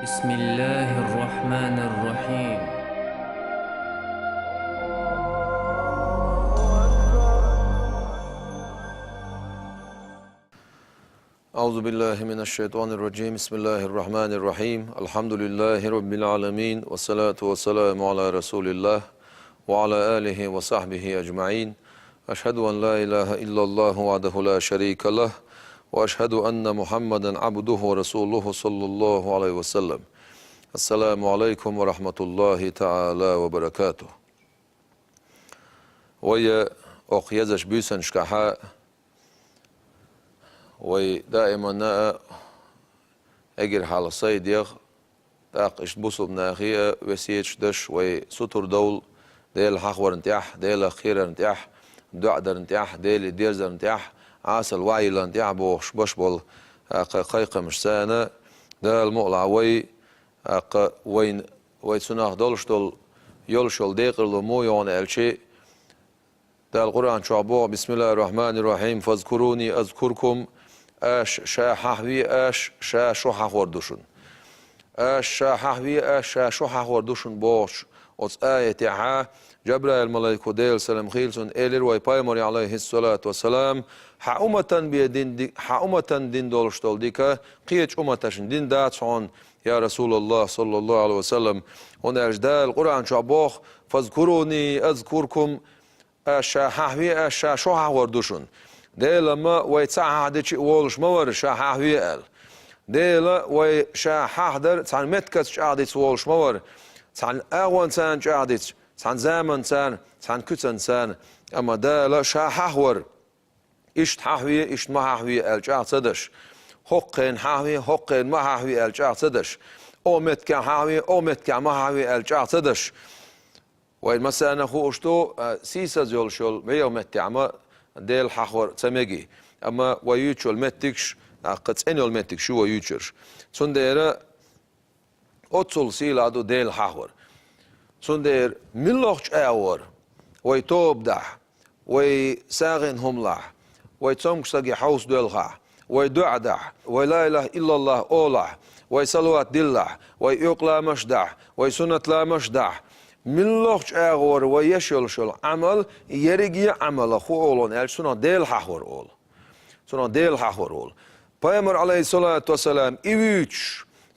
بسم الله الرحمن الرحيم. أعوذ بالله من الشيطان الرجيم. بسم الله الرحمن الرحيم. الحمد لله رب العالمين والصلاة والسلام على رسول الله وعلى آله وصحبه أجمعين. أشهد أن لا إله إلا الله وحده لا شريك له وأشهد أن محمدا عبده ورسوله صلى الله عليه وسلم. السلام عليكم ورحمة الله تعالى وبركاته. ويا أقيزش بيسن شكحاء ودائما أجر حال الصيد يغ تاق إشبوصل بناخية وسيتش دش وستر دول ديل حخور انتياح ديل خير انتياح دعدر انتياح ديل ديرزر انتياح عاسل وعي لانتياح بوش بشبل قيقة مش سانة دا المقلع وين سناخ دولشتل يولشل ديقر لمو يون الشي دا القرآن شعبوه. بسم الله الرحمن الرحيم. فاذكروني أذكركم. اش شا ححوي اش شا شو حوردوشن اش شا ححوي اش شا شو حوردوشن بوش اوس آية ها جبرائيل الملائكة ديل سلام خيلسون إلير واي بايموري عليه الصلاة والسلام حأمة دين دولشتول ديكا قيتش أمتشن دين داتشون يا رسول الله صلى الله عليه وسلم. هنا أجدال القرآن شعبوخ فاذكروني أذكركم اش شا ححوي اش شا شو حوردوشن ديلا ويتسع هاديش وولش مور شاح ويال ديلا ويشاح حدر تان متكس شاديس وولش مور تان اغوان سان شاديس تان زمن سان تان كتن سان اما ديلا شاح حور اشت حوي اشت ما حوي الجا صدش حقين حوي حقين ما حوي الجا صدش او متك حوي او متك ما حوي الجا صدش وين مثلا خو اشتو سيسا زول شول بيو متعما ديل حخور تمجي اما ويوتشول متكش قطعنيول متك شو ويوتشرش سندير اوتسول سيلادو ديل حخور سندير ملوخش اور ويتوب دح ويساغن هملح ويتسمكساجي حوس دلخح ويدعدح ولا اله الا الله اولح ويصلوات دلح ويقلا مشدح ويسنة لا مشدح ملوخش اغور ويشلشل عمل يرجي عمل خو اولون ال سنا ديل حخور اول سنا ديل حخور اول پیامبر علیه الصلاة والسلام ایویچ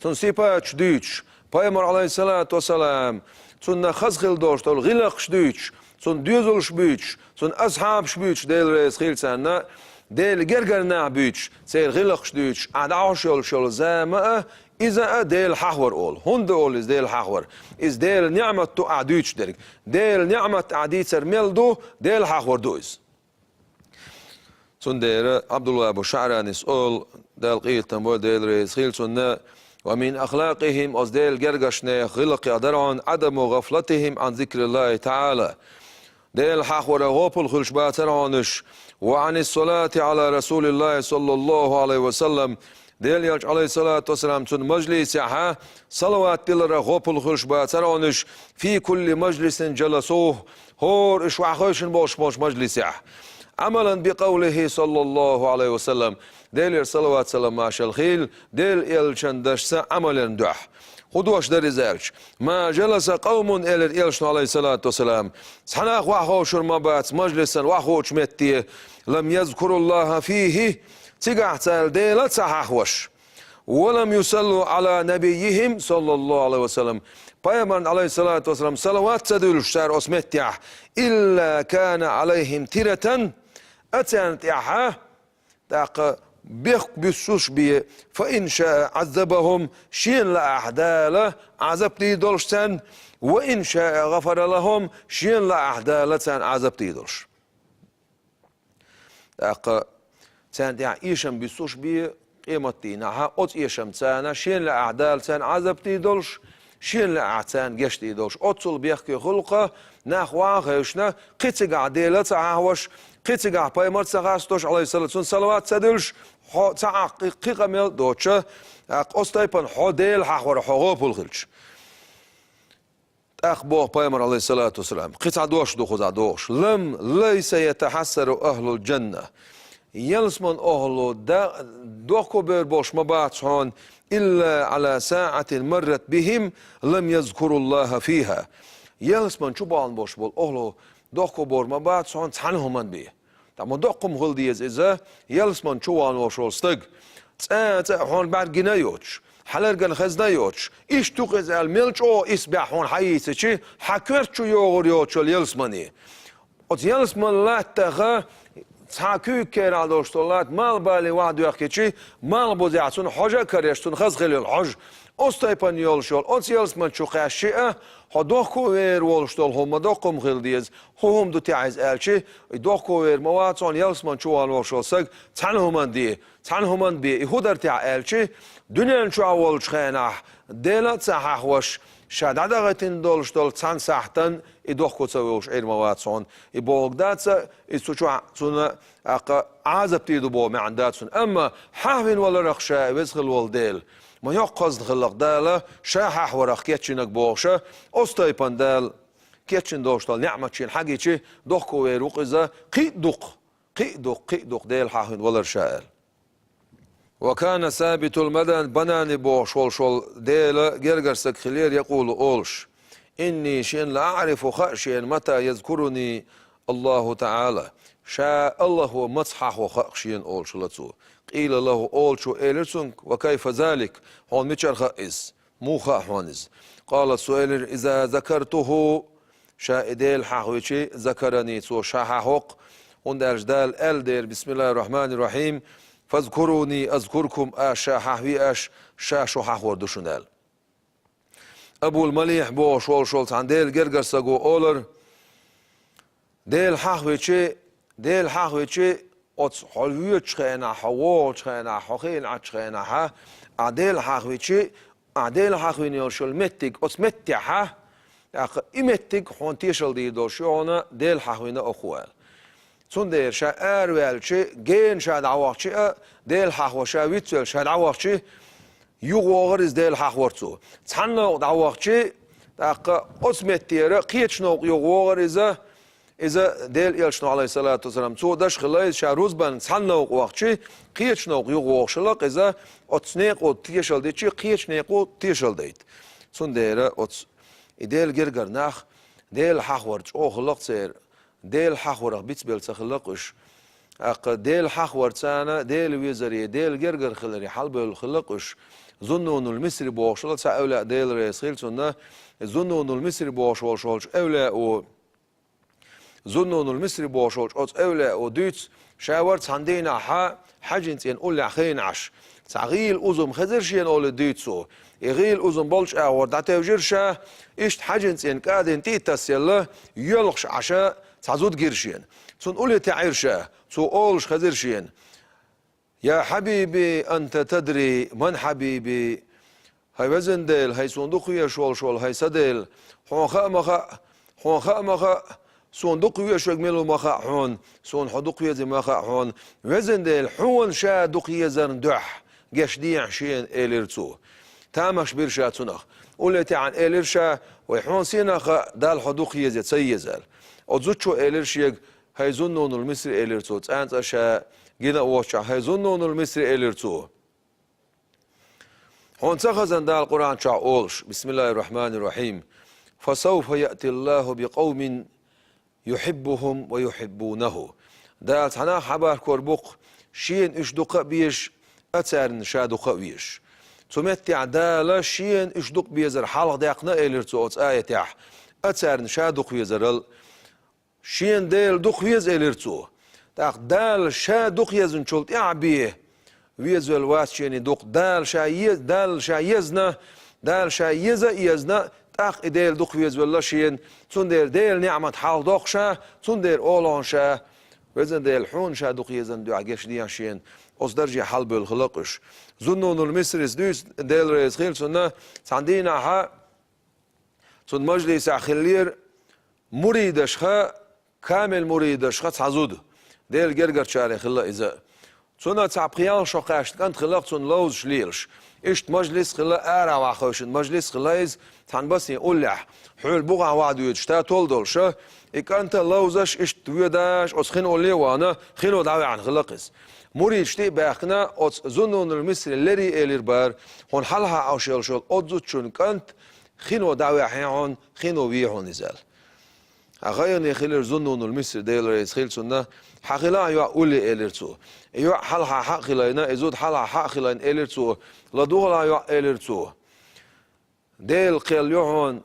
سن سیپاچ دیچ پیامبر علیه الصلاة والسلام سن خزخل داشتول غلقش دیچ سن دیوزلش بیچ سن اصحابش بیچ ديل رئیس خیل سنه ديل جرجر نعبيش سير غلقش دیچ ادعاشل شل زما إذا ديل حخور أول هند أول إز ديل حخور إز ديل نعمة تو عديش درك ديل نعمة عديتر ميلدو ديل حخور دويز سندير عبد الله أبو شعران يسأل ديل قيل تنبول ديل رئيس خيل سنة ومن أخلاقهم أز ديل جرجشنا خلق يدرعون عدم غفلتهم عن ذكر الله تعالى ديل حخور غوبل خلشبات رعنش وعن الصلاة على رسول الله صلى الله عليه وسلم ديل يرج عليه الصلاة والسلام تن مجلس يحا صلوات دلر غوبل خشبات سرانش في كل مجلس جلسوه هور اشوع خوشن بوش مجلس يح عملا بقوله صلى الله عليه وسلم ديل صلوات سلام ماشا الخيل ديل يلشندش عملا دح خدوش در زارش ما جلس قوم إلى إلشن عليه الصلاة والسلام سحناخ وحوشر مبات مجلسا وحوش متي لم يذكر الله فيه تقعتال ديلا تححوش ولم يصلوا على نبيهم صلى الله عليه وسلم پیامبر عليه الصلاة والسلام صلوات تدلش شار اسمتيح إلا كان عليهم تيرة أتانتيحها تاق بيخ بيسوش بيه فإن شاء عذبهم شين لأحداله عذب تيدلش تن وإن شاء غفر لهم شين لأحداله تن عذب تيدلش تاق تان دع إيشم بيسوش بيه قيمتي نها أوت إيشم تانا شين لأعدال تان عذب تيدلش شين لأعتان جش تيدلش أوتل بيحكي خلقه نخوا خيشنا قتق عديلة تعهوش قتق بايمر تغاستوش عليه الصلاة والسلام صلوات تدلش تعقيق ميل دوتشة أستيبن حديل حخور حغوب الخلش أخبوه بايمر عليه الصلاة والسلام قطع دوش دخوز دوش لم ليس يتحسر أهل الجنة يلسمن أهلو دوكو بير بوش مباتش هون إلا على ساعة مرت بهم لم يذكروا الله فيها. يلسمن شبان باش بول أهلو دقو بور ما بعد سون تعنهم من بيه. تما دقم هل ديز إذا يلسمن شوان وشول ستق. هون بعد جنايوش. حلرجن خزنايوش. إيش توقز الملش أو إسبح هون حيث حكرت شو يوريوش يلسمني. أت يلسمن لا تغا تاكو كير دوشتولات مال بالي واحد يحكي مال بوزيعتون حاجة كريشتون خز خلي الحج أستيبان يولشول أتيلس من شو قاشئة هدوكو وير ولشتول هم دوكم خلديز هم دو تعز ألشي دوكو وير مواتون يلس من شو ولشول سق تعنهم من بي يهودر تاع ألشي دنيا شو أولش خيناه ديلا صحح وش شاد عدغتين دولشتول تان ساحتن يدوخو تسويوش عير مواتون يبوغداتسا يسوشو سونا عازب تيدو بو معنداتسون أما حاهن ولا رخشا ويزخل والديل ما يقصد خلق دالا شاحح ورخ كيتشنك بوغشا أستيبان دال كيتشن دوشتال نعمة تشين حقيتشي دوخو ويروق إذا قيدوق ديل حاهن ولا رشائل. وكان ثابت المدن بناني بو شول ديلا جرجرسك خلير يقول أولش إني شين لا أعرف خأشين متى يذكرني الله تعالى شاء الله هو مصحح وخأشين أولش لتسو قيل له أولش إيلرسونك وكيف ذلك هون ميشر خائز مو خاحوانز قال السؤال إذا ذكرته شاء ديل حاويشي ذكرني سو شاحوق وندرج دال ألدير بسم الله الرحمن الرحيم فاذكروني أذكركم شاحوي شاشو حاحور دوشنال أبو المليح بو شول عن ديل جرجر ساقو أولر ديل حاحويتشي أتس حلوية شخينا حوال شخينا حخين عشخينا ها عديل حاحويني يرشل متك أتس متحا إمتك حون تيشل دي دوشيونا ديل حاحوينا أخوال تندير شا أروالشي جين شا دعواتشي ديل حاحوشا ويتسل شا دعواتشي يوغورز ديل حاحورتو تحنو دعواتشي أسمتيرا قيتشنو يوغورز إذا ديل إلشنو عليه الصلاة والسلام تو داش خلاص شاروز بان تحنو وقتشي قيتشنو يوغورشلق إذا أتسنيق وتيشل ديتشي قيتشنيق وتيشل ديت تندير أتس ديل جرجر ناخ ديل حاحورتش أو خلق سير ديل حاحورق بيتبل تخلقش ديل حاحورتانا ديل ويزري ديل جرجر خلري حلب خلقش ظنون المصري بوشل سأولا ديل ريسخيل سنة ظنون المصري بوشولش أولا و ظنون المصري بوشولش أولا وديت شاورت عندنا حاجنتين أولا خين عش تعغيل أزم خزرشين أولا ديتسو يغيل أزم بولش أور دعتوجرشا إشت حاجنتين كادن تيتاس يلا يلقش عشا تعزود جرشين تون أولي تعيرشا تو أولش خزرشين يا حبيبي أنت تدري من حبيبي هاي وزندل هاي صندوقية شول هاي سدل حون خا صندوقية شوك ميلو مخا حون صون حدوقية زي مخا حون وزندل حون شا دوقية زرن دح جشديع شين إليرتو تامش بيرشا تنخ قولتي عن إليرشا ويحون سينخا دال حدوقية زي تسيزل أتزوجو إليرشيك هاي ظنون المصري إليرتو تانت أشا جينا وشا هاي ظنون المصري إليرتو هون تخزن دا القرآن شع أولش بسم الله الرحمن الرحيم فسوف يأتي الله بقوم يحبهم ويحبونه دا تحنا حبار كوربوق شين اشدق بيش أتارن شادق بيش تمتع دالا شين اشدق بيزر حالق داقنا إليرتو آية تاح أتارن شادق بيزر شين ديل دق بيز إليرتو تاق دال شا دق يزن شلت اعبيه ويزول واسشيني دق دال شا يزنا دال شا يزنا تاق ديل دق ويزول لشين تندير ديل نعمة حال دق شا تندير أولان شا وزن ديل حون شا دق يزن دو عجيش ديان شين أصدرجي حال بالخلقش ظنون المصرس دوس ديل ريز خيل سنة ساندينا ها تن مجلس خلير مريدش خا كامل مريدش خا تعزود ديل جرجر شاري خلا إذا سنة تعبقيان شقاشت كانت خلاق سن لوز شليلش إشت مجلس خلا آرا وخوشن مجلس خلا إز تنبسني أولح حول بقع وعدو يتشتا تولدولش إكانت لوزش إشت ويداش أسخين أولي وانا خينو دعوي عن خلاقس مريشتي باقنا أوت زنون المصري الذي إلير بار هون حلها أو شل أوتزوت شون كنت خينو دعوة حيون خينو بيهون نزال أغيرني خيلر زنون المصري ديل رئيس خيل سنة حقلا يو أولي إليرتو يو حلها حق خلاينا إزود حلها حق خلاين إليرتو لدوها يو إليرتو ديل قيل يهون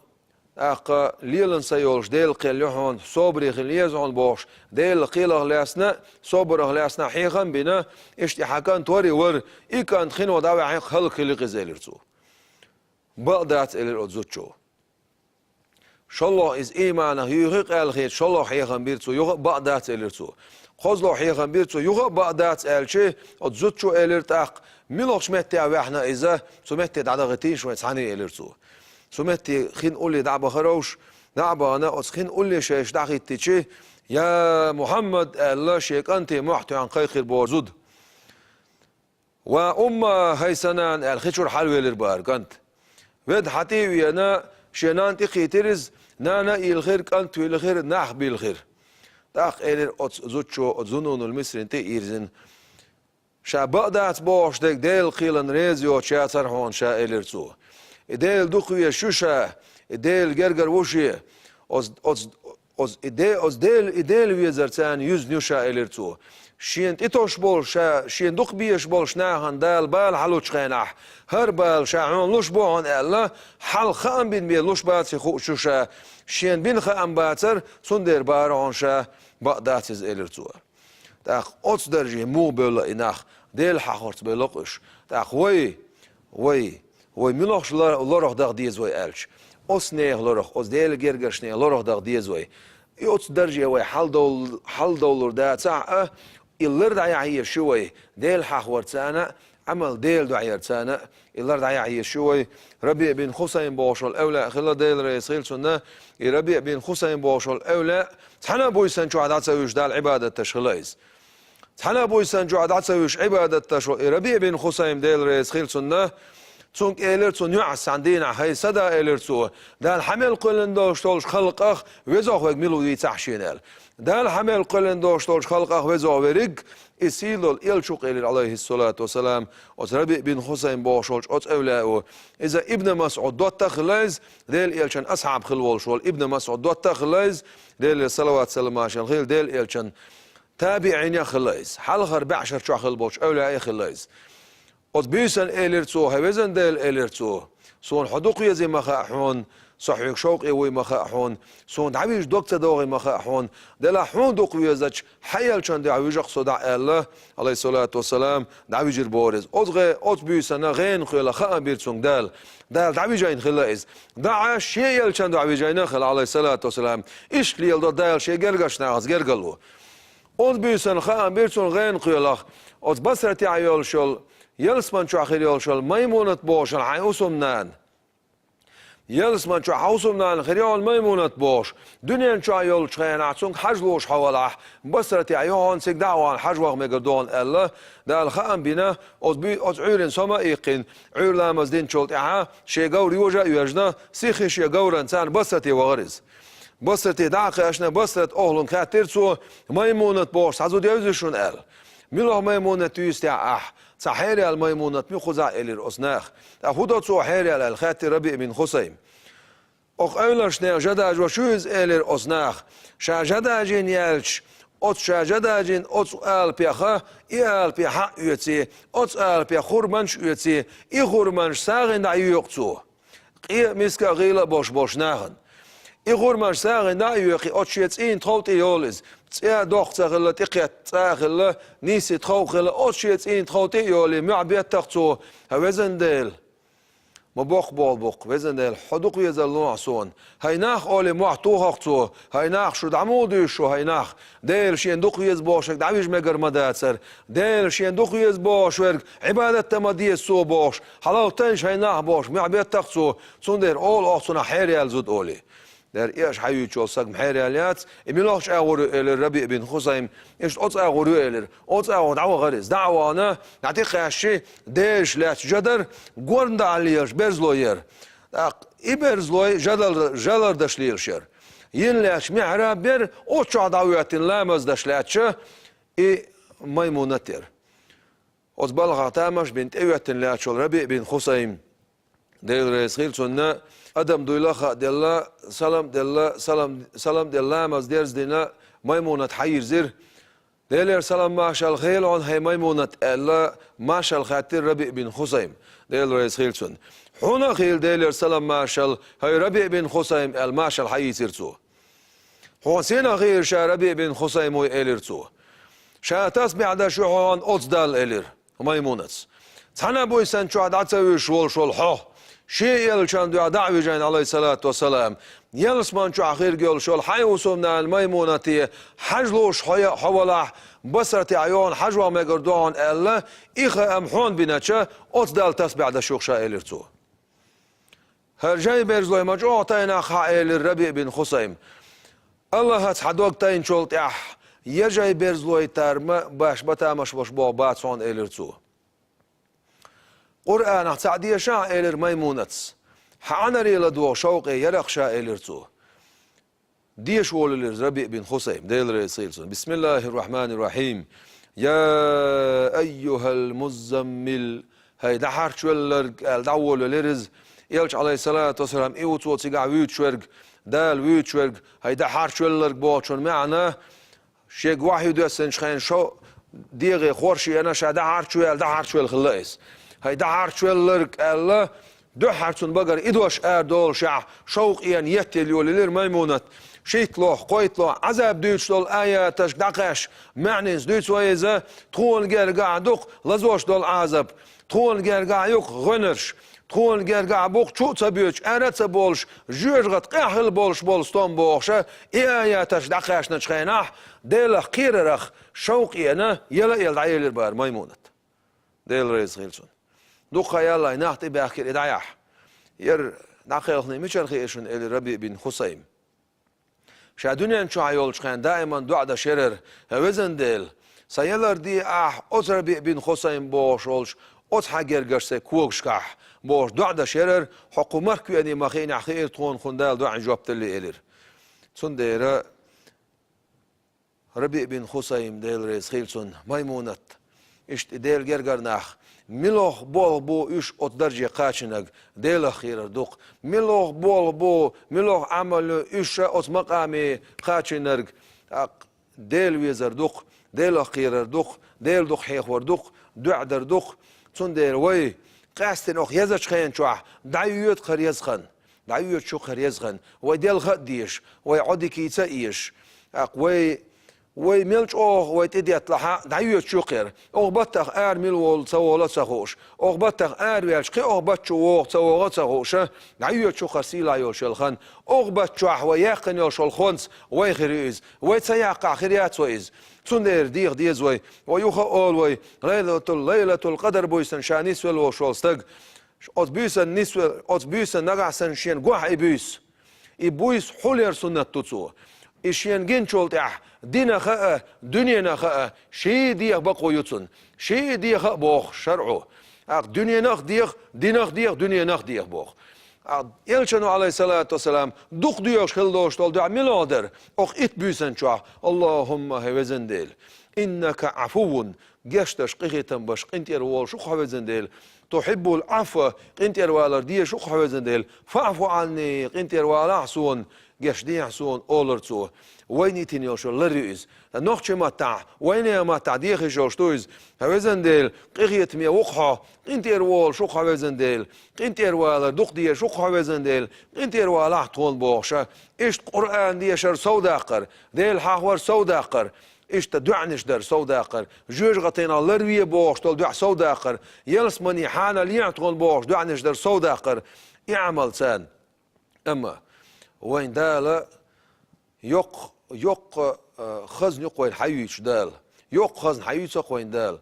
أق ليلن سيولش ديل قيل يهون صبري خليزون بوش ديل قيل غلاسنا صبر غلاسنا حيخا بنا اشتحاكان توري ور إيكان خينو دعوة حيق خلق خلق زيلرتو بقدات إلير أتزوتشو شالله إز إيمانه يغيق الخير شالله حيخا بيرتو يغيق بقدات إليرتو خزلو حيخا بيرتو يغيق بقدات إلشي أتزوتشو إليرتاق ميلوش متى وإحنا إذا سمتى دعدغتين شوية ثاني إليرتو سمتي خين قولي دعبة خروش دعبة أنا خين قولي شيش دعخي تيجي يا محمد الله شيك أنت محتي عن قيخير بوزود هاي سنان الخشور حلوة للبار كنت ود حتي ويانا شنان تخي ترز نانا الخير كنت والخير نح بالخير داخ إلر زوتشو زنون المصري انت إيرزن شا بقدات بوش ديك ديل قيلن ريزيو شا ترحون شا إلرتو ديل دوخوية شوشا ديل جرجر وشي ديل ويزرتان يوز نيوشا إلرتو شين تيتوش بول شا شين دوخ بيش بول شناهن دال بال حلوش خيناح هر بال شاعون لوش بوهن ألا حل خام بين بي لوش بات خو شوشا شين بين خام باتر سندر بارون شا بقداتز إلرتو تاخ أوتس درجة مو بيلا إناخ ديل حقرت بيلقش تاخ وي ملوخش لورخ داغ ديز وي ألش أوس نيخ لورخ أوس ديل جرجرش نيخ لورخ داغ ديز وي أوتس درجة وي حل دولار دا تاع اللر دعيا شوي ديل حقورتانا عمل ديل دعيرتانا اللر دعيا شوي ربيع بن خصيم بوشل أولى خلا ديل رئيس خيل سنة ربيع بن خصيم بوشل أولى تحنا بويسان شو عدات سويش دال عبادة تشخلايز تحنا بويسان شو عدات سويش عبادة تشخل ربيع بن خصيم ديل رئيس خيل سنة تونك إلرتو نعس عندنا هاي سدا إلرتو دال حمل قلن دوش تولش خلق أخ وزاخ ويجملو يتحشينال دال حمل قلن دوش تولش خلق أخ وزاخ ورق إسيلو الإلشوق إلر عليه الصلاة والسلام ربيع بن خصيم بوشولش أوت أولاء إذا ابن مسعود دوت تخليز ديل إلشان أصحاب خلول شول ابن مسعود دوت تخليز ديل صلوات سلام عشان خيل ديل إلشان تابعين يا خليز حلخر بعشر شو خلبوش أولاء يا خليز أوت بيسن إلرتو هبزن ديل إلرتو سون حدوق يزي مخاحون صحيح شوقي وي مخاحون سون دعويش دكتور دوغي مخاحون دلا حون دوق يزج حيل شان دعويش صدع الله عليه الصلاة والسلام دعويش البورز أوت بيسن غين خيلا خا بيرتون دال دعويجين خلايز دعا شيء شان دعويجين خل عليه الصلاة والسلام إيش لي يلد دال شيء جرجش ناقص جرجلو أوت بيسن خا بيرتون غين خيلا أوت بصرتي عيال شل يلسمان شو آخر يالشال ميمونة باش الحيوسم نان يلسمان شو حوسم نان خيال ميمونة باش دنيا شو يالش خيان عصون حجلوش حواله بسرتي عيون سك دعوان حجوغ مقدون الله ده الخام بنا أز عيرن سما إيقين عير لامز دين شولت إعا شي قوري وجا يجنا سيخي شي قور إنسان بسرتي وغرز بسرتي دعقي أشنا بسرت أهلن خاترسو ميمونة باش عزو ديوزشون ميلوه ميمونة تيستع صحيري الميمونة ميخوزع إلى الأصناخ أفوضت صحيري على الخاتي ربيع بن خصيم أخ أولشنا جداج وشوز إلى الأصناخ شا جداجين يالش أوت شا جداجين أوت آل بيخا إيال بيحق يتي أوت آل بيخورمانش يتي إخورمانش ساغن دعيو يقتو قيا مسكا غيلا boş ناغن إخورمانش ساغن دعيو يقي أوت شيتين تخوت يولز تيا دوختر لا تقيت تاخل نيسي تخوخل أوشيت إن تخوتي يولي معبيت تختو هوزندل مبوخ بولبوخ وزندل حدوق يزلون عصون هيناخ أولي معطوه اختو هيناخ شو دعمودي شو هيناخ ديل شين دوق يزبوشك دعويج مقر مداتر ديل شين دوق يزبوش ورق عبادة تمدية سو بوش حلال تنش هيناخ بوش معبيت تختو سندر أول أختنا حيري الزود أولي در إيش حيوتشو سق محيرياليات إميلوش أغورو إلر ربيع بن خصيم إيش أوت أغورو إلر أوت أغور دعوة غريز دعوة أنا نعطيك هالشي ديش لات جدر قرن دعليش برزلوير إبرزلوي جدر دشليرشر ينلاش معراب بر أوت شو دعويات لامز دشلاتش إي ميمونتر Oz balga tamash bint ewetten la chol Rabi' bin Khusaym del resil sunna adam duylaha della salam della salam della maz derz dina maymunat hayir zir ديلر سلام ماشال خيل عن هي ميمونة الله ماشال خاطر ربيع بن خصيم ديل رئيس خيلسون هنا خيل ديلر سلام ماشال هي ربيع بن خصيم الماشال حي سيرتو هو سينا غير شا ربيع بن خصيم وإليرتو شا تسمع دا شو عن أصدال إلير ميمونتس تحنا بويسان شو عدعتسوي شول حو شيء يلشان دعاء دعوي جاين عليه الصلاة والسلام يلسمان شو آخر قول شو الحي وصومنا الميمونة حجلوش حوالح بصرة عيون حجوة مقردون ألا إخا أمحون بناتشا أصدال تسبع دا شوخشا إليرتو هرجاي بيرزلوي مجوع تاينا خائل الربيع بن خصيم الله هتحدوك تاين شولت يجاي بيرزلوي تارما باش بتامش باش بوبات صون إليرتو قرآن اعتعدي شاع إلير ميمونتس حعنري لدو شوقي يرق شاع إليرتو ديش وول الربيع بن خصيم ديل ريسيلسون بسم الله الرحمن الرحيم يا أيها المزمل هاي دحر شولر الدول لرز يلش عليه الصلاة والسلام إيوتو تيقع ويتشورج دال ويتشورج هاي دحر شولر بوتشون معنا شيء واحد يسن شخين شو ديغي خورشي أنا شا دحر شوال خلاص هاي دحر شولر الله دحرتون بقر إدوش دول شع شوق إيان يتليو للير ميمونة شيتلوح قويتلوح عذاب دوش دول آية تش دقاش معنيز دوش ويزا تخون جرقع دوق لزوش دول عذاب تخون جرقع يوق غنرش تخون جرقع بوق شو تبيوش أرت بولش جوجغت قاحل بولش توم بوخشة آية تش دقاش نشخيناح ديلخ قيررخ شوق إيانا يلا يلدعي للبار ميمونة ديل ريز غيلسون دوخا يلا نحتي باخر إدعياح ير دقيقني مشان خيشون الربيع بن خصيم شا دنيا نشو عيولش خان دائما دعدا شرر هوزن ديل سيلر دي اوز ربيع بن خصيم بوشولش اوز حاجر جرسي كوغشكاح بوش دعدا شرر حكومر كياني مخين اخير تون خندال دعا جوابت اللي إلير سن ديرا ربيع بن خصيم ديل ريس خيلسون ميمونت اشت ديل جرجرناخ ملوخ بول بو ايش درجة قاشنق ديل خير دوق ملوخ بول بو ملوخ عمل ايش مقامي قاشنق ديل ويزر دوق ديل خير دوق ديل دوق حيخ وردوق دعدر دوق تندير وي قاستن اخ يزش خين شوح دعيوت خريزخن دعيوت شو خريزخن وديل خديش ويعودي كيتا ايش وي ميلش وي تديت لها دعيوت شوقر بطخ ميلول سوالات سخوش بطخ ويلش قي بطشو سوالات سخوش دعيوت شوقر سيلا يوشلخن بطشوح ويقن يوشلخونس ويخريز ويتسياق خريات ويز تندير ديز ويوخا وي ليلة القدر بويسن شانيس وشولستق بيسن نسوel بيسن نغاسن شين قوح إبويس حولير سنة توتسو إشين جين شولت دينا خاء دنيا خاء شي ديخ بقو يتسن شي ديخ بوخ شرعو دنيا نخ ديخ دينخ ديخ دنيا نخ ديخ بوخ يلشنو عليه الصلاة والسلام دوق ديوش خلدوش طول دع ميلادر إت بيسن شوح اللهم هوزن ديل إنك عفو جشتش قيتن باش قنت يروال شو هوزن ديل تحب العفو قنت يروال دي شو هوزن ديل فاعفو عني قنت يروال أحسون جش دي أحسون أولرتو ويني تنيوش لريز نوخش متع ويني متع ديخ جوشتويز هوزن ديل قيت مي وقحة قنت يروال شو هوزن ديل قنت يروال دوق دي شو هوزن ديل قنت يروال أحطون بوخشة إيش قرآن دي شر سوداقر ديل حاور سوداقر إيش تدعنش در سوداقر جوج غطينا لرويه بوخش تول دع سوداقر يلس مني حانا ليعتقون بوخش دعنش در سوداقر يعمل سان أما وين دال يق خزن يقوين حيوش دال يق خزن حيوش وين دال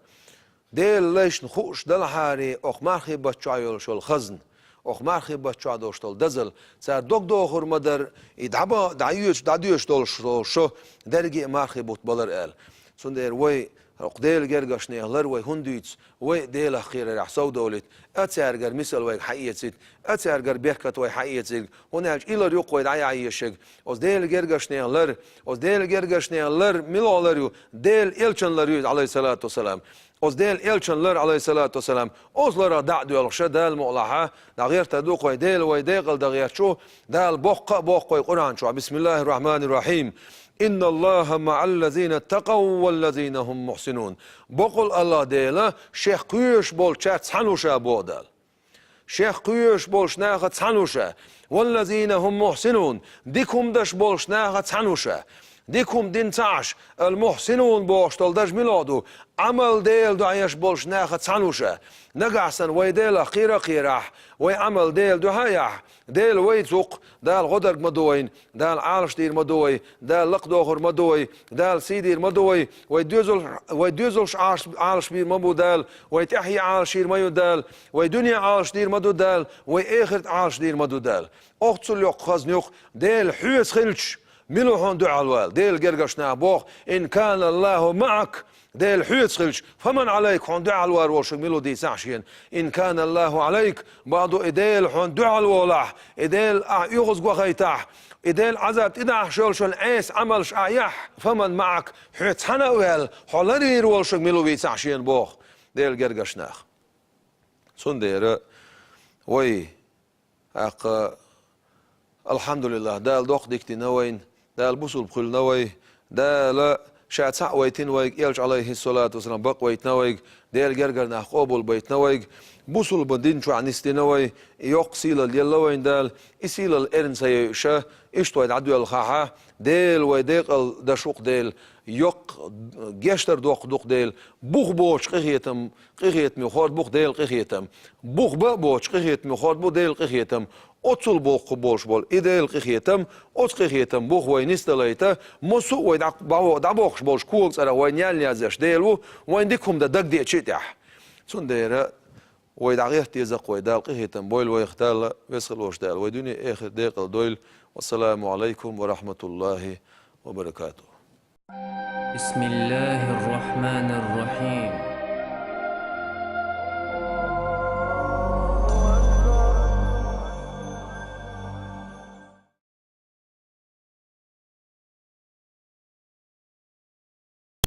ليش نخوش دال حاري مارخي بتشعيل شو الخزن مارخي بتشع دوش تول دزل سار دوخر مدر يدعبا دعيوش دول شو درجي مارخي بوت بلر سندير وي ديل جرجش نيهلر وي هنديتس وي ديل أخيرا رح سودولت أتسارجر مثل وي حقيقة أتسارجر بيحكت وي حقيقة هناج إلى ريق وي دعي عيشك أز ديل جرجش نيهلر أز ديل جرجش نيهلر ملولريو ديل إلشن لريو عليه الصلاة والسلام أز ديل إلشن لر عليه الصلاة والسلام أز لرا دعدو الخشة دال مؤلحة دغير تدوق وي ديل وي ديقل دغير شو دال بوق وي قرآن شو بسم الله الرحمن الرحيم إن الله مع الذين اتقوا والذين هم محسنون بقول الله ديلا شيخ قيوش بول شات حنوشا بودال شيخ قيوش بول شناخة حنوشا والذين هم محسنون ديكم دش بول شناخة حنوشا ديكم دين تعش المحسنون بوش تلدش ميلادو عمل ديل دعيش بولش ناخد سانوشا نقعسن ويديل قيرح ويعمل ديل دهايح ديل ويتوق دال غدر مدوين دال عالش دير مدوي دال لقدوخر مدوي دال سيدير مدوي ويدوزلش عالش بير مبو دال ويتحيي عالشير ميو دال ويدنيا عالش دير مدو دال ويأخرت عالش دير مدو دال اختسل يوق خزنيوق ديل حيوس خلش ملوحون دعا الوال ديل جرجش نابوخ إن كان الله معك ديل حيوس خلش فمن عليك حون دعا الوال وشك ملو دي سعشين إن كان الله عليك بعضو إديل حون دعا الوالح إديل يغز وخيتاح إديل عذاب تدع شلشل عيس عملش أعيح فمن معك حيوس حنوال حولرير وشك ملو دي سعشين بوخ ديل جرجش ناخ سندير وي الحمد لله دال دوق ديكتي نوين دال بوصل بخل نوي دال شات سع ويتين ويك يلج عليه الصلاة والسلام بق ويت نويك ديل جرجر ناخ قبول بيت نويك بوصل بدين شو عنستي نوي يقسيل اليلوين دال يسيل الإرن سيشة إشتويد عدو الخاحة ديل ويديق الدشوق ديل يق جشتر دوق ديل بوخ بوش قيخيتم يخورد بوخ ديل قيخيتم بوخ بوش قيخيتم يخورد بو ديل قيخيتم أتصل بوخ بوش بول إديل قيخيتم قيخيتم بوخ وين استليته مسو وين دعبوخش بوش كوكس أرا وين يالنيازش ديلو وين ديكم دا دق دي اتشيتح سنديرة ويدعغيه تيزق ويدال قيخيتم بويل ويختال ويسخل وش دال ويدوني آخر ديقل دويل والسلام عليكم ورحمة الله وبركاته. بسم الله الرحمن الرحيم.